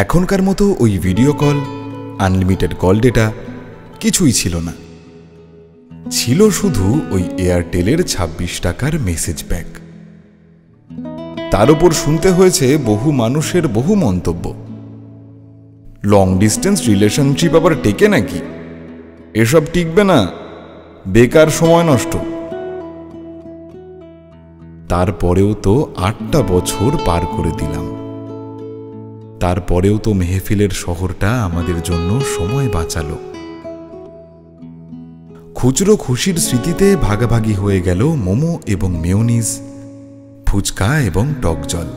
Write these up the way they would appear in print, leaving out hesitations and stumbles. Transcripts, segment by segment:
এখনকার মতো ওই video call, unlimited call data কিছুই ছিল না। ছিল শুধু ওই এয়ারটেলের ২৬ টাকার মেসেজ প্যাক। তার উপর শুনতে হয়েছে বহু মানুষের বহু মন্তব্য। লং ডিস্টেন্স রিলেশনশিপ আবার টেকে নাকি? এসব টিকবে না, বেকার সময় নষ্ট। তারপরেও তো ৮টা বছর পার করে দিলাম। তারপরেও তো মেহফিলের শহরটা আমাদের জন্য সময় বাঁচালো। খুচরো খুশির স্মৃতিতে ভাগাভাগি হয়ে গেল মোমো এবং মেয়োনিজ, ফুচকা এবং টক জল।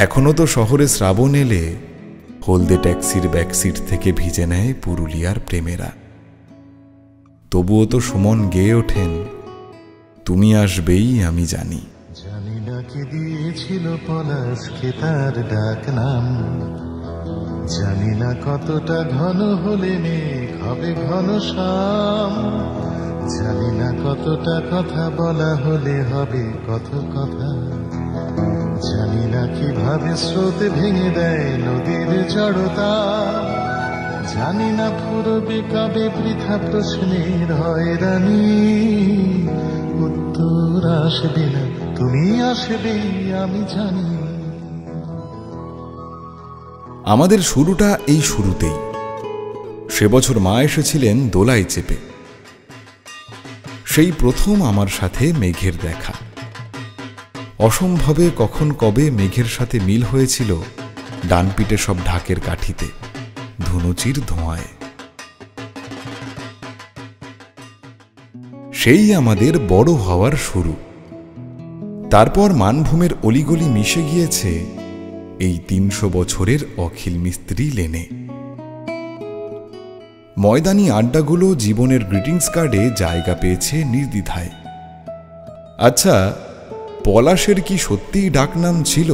এখনো তো শহরে শ্রাবণ এলে হলদে ট্যাক্সির ব্যাকসিট থেকে ভিজে নেয় পুরুলিয়ার প্রেমেরা। তবুও তো সুমন গেয়ে ওঠেন, তুমি আসবেই আমি জানি। জানি না কে দিয়েছিল পলাশকে তার ডাক নাম, জানি না কতটা ঘন হলে মেঘ হবে ঘন শ্যাম, জানি না কতটা কথা বলা হলে হবে কত কথা, জানি না কিভাবে স্রোত ভেঙে দেয় নদীর জড়তা, জানি না ফুরবে কবে বৃথা প্রশ্নের হয়রানি, উত্তর আসবে না তুমি আসবে আমি জানি। আমাদের শুরুটা এই শুরুতেই। সে বছর মা এসেছিলেন দোলায় চেপে। সেই প্রথম আমার সাথে মেঘের দেখা। অসম্ভবে কখন কবে মেঘের সাথে মিল হয়েছিল ডানপিটে সব ঢাকের কাঠিতে, ধুনুচির ধোঁয়ায়। সেই আমাদের বড় হওয়ার শুরু। তারপর মানভূমের অলিগলি মিশে গিয়েছে এই ৩০০ বছরের অখিল মিস্ত্রি লেনে। ময়দানি আড্ডাগুলো জীবনের গ্রিটিংস কার্ডে জায়গা পেয়েছে নির্দ্বিধায়। আচ্ছা, পলাশের কি সত্যিই ডাকনাম ছিল?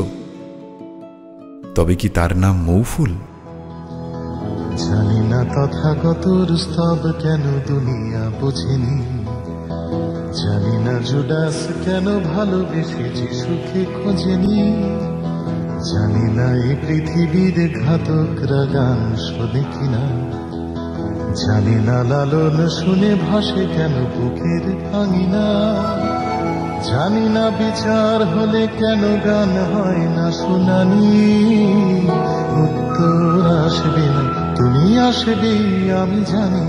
তবে কি তার নাম মৌফুল? জানি না তথাগতর স্তব কেন দুনিয়া বোঝেনি, জানি না জুডাস কেন ভালোবেসে যিশুকে খোঁজেনি, জানি না এই পৃথিবীর ঘাতকরা গান শোনে কিনা, জানি না লালন শুনে ভাসে কেন বুকের ভাঙিনা, জানি না বিচার হলে কেন গান হয় না শুনানি, উত্তর আসবে না তুমি আসবে আমি জানি।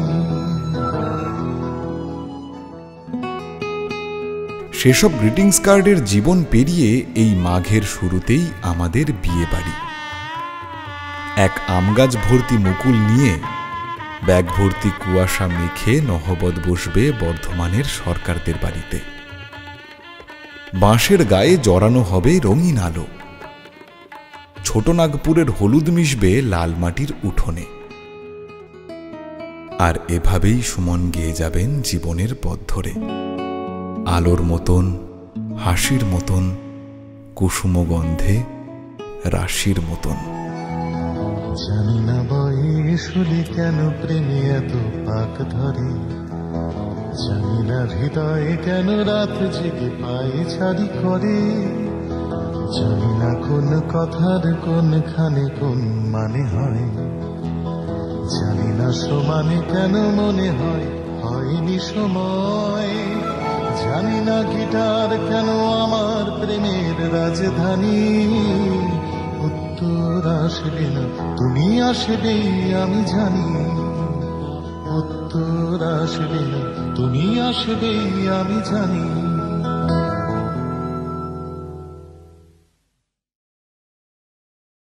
সেসব গ্রিটিংস কার্ডের জীবন পেরিয়ে এই মাঘের শুরুতেই আমাদের বিয়ে বাড়ি। এক আমগাছ ভর্তি মুকুল নিয়ে ব্যাগ ভর্তি কুয়াশা মেখে নহবত বসবে বর্ধমানের সরকারদের বাড়িতে। বাঁশের গায়ে জড়ানো হবে রঙিন আলো। ছোট নাগপুরের হলুদ মিশবে লাল মাটির উঠোনে। আর এভাবেই সুমন গেয়ে যাবেন জীবনের পথ ধরে, আলোর মতন, হাসির মতন, কুসুম গন্ধে রাশির মতন। জানি না বয়স হলে কেন প্রেমে এত পাক ধরে, জানি না হৃদয়ে কেন রাত জেগে পায়ে ছাড়ি করে, জানি না কোন কথার কোনখানে কোন মানে হয়, জানি না সমানে কেন মনে হয় হয়নি সময়, জানি না গিটার কেন আমার প্রেমের রাজধানী, উত্তর আসবে না তুমি আসবে আমি জানি, উত্তর আসবে না তুমি আসবে আমি জানি।